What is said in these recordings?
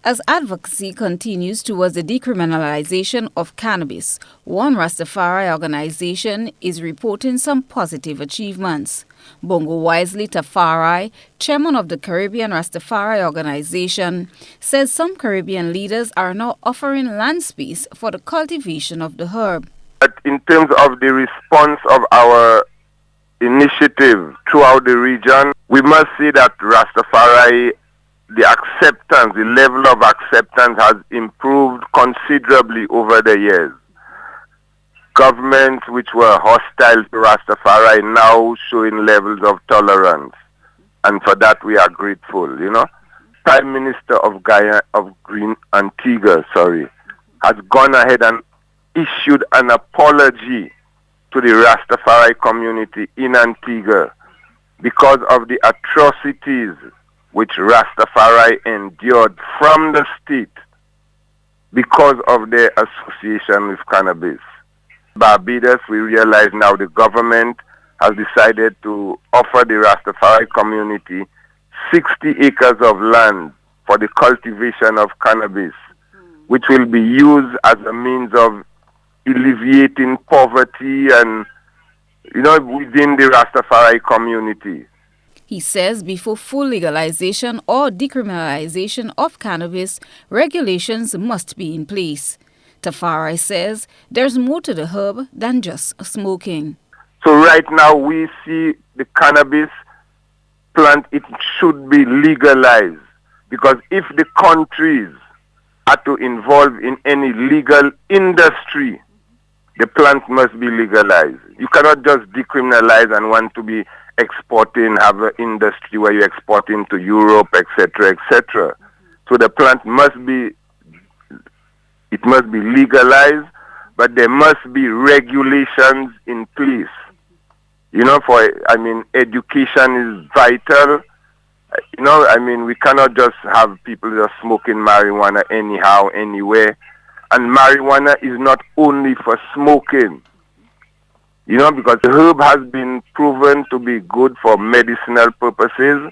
As advocacy continues towards the decriminalization of cannabis, one Rastafari organization is reporting some positive achievements. Bongo Wisely Tafari, chairman of the Caribbean Rastafari organization, says some Caribbean leaders are now offering land space for the cultivation of the herb. But in terms of the response of our initiative throughout the region, we must say that Rastafari, the acceptance, the level of acceptance has improved considerably over the years. Governments which were hostile to Rastafari now showing levels of tolerance, and for that we are grateful. Prime Minister of Antigua, has gone ahead and issued an apology to the Rastafari community in Antigua because of the atrocities which Rastafari endured from the state because of their association with cannabis. Barbados, we realize now the government has decided to offer the Rastafari community 60 acres of land for the cultivation of cannabis, which will be used as a means of alleviating poverty and, within the Rastafari community. He says before full legalization or decriminalization of cannabis, regulations must be in place. Tafari says there's more to the herb than just smoking. So right now we see the cannabis plant, it should be legalized, because if the countries are to involve in any legal industry, the plant must be legalized. You cannot just decriminalize and want to be exporting, have an industry where you're exporting to Europe, etc., etc. So the plant must be legalized, but there must be regulations in place. Education is vital. We cannot just have people just smoking marijuana anyhow, anywhere. And marijuana is not only for smoking, because the herb has been proven to be good for medicinal purposes.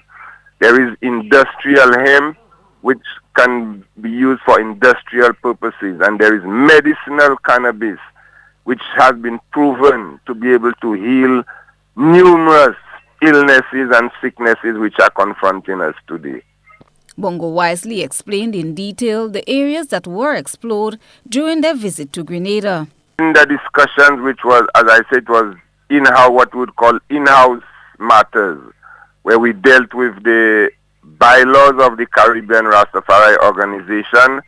There is industrial hemp, which can be used for industrial purposes. And there is medicinal cannabis, which has been proven to be able to heal numerous illnesses and sicknesses which are confronting us today. Bongo Wisely explained in detail the areas that were explored during their visit to Grenada. In the discussions, which was, as I said, was what we would call in-house matters, where we dealt with the bylaws of the Caribbean Rastafari organization.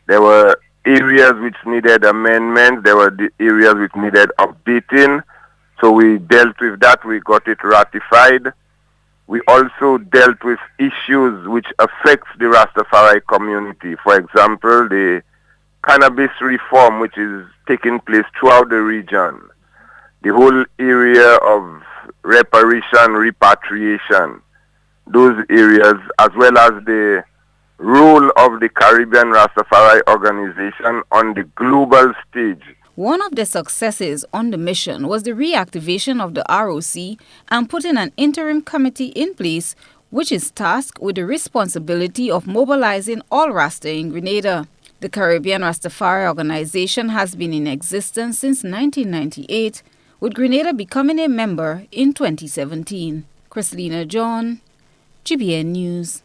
There were areas which needed amendments. There were the areas which needed updating. So we dealt with that. We got it ratified. We also dealt with issues which affect the Rastafari community. For example, the cannabis reform, which is taking place throughout the region. The whole area of reparation, repatriation, those areas, as well as the role of the Caribbean Rastafari organization on the global stage. One of the successes on the mission was the reactivation of the ROC and putting an interim committee in place which is tasked with the responsibility of mobilizing all Rasta in Grenada. The Caribbean Rastafari organization has been in existence since 1998, with Grenada becoming a member in 2017. Chrislina John, GBN News.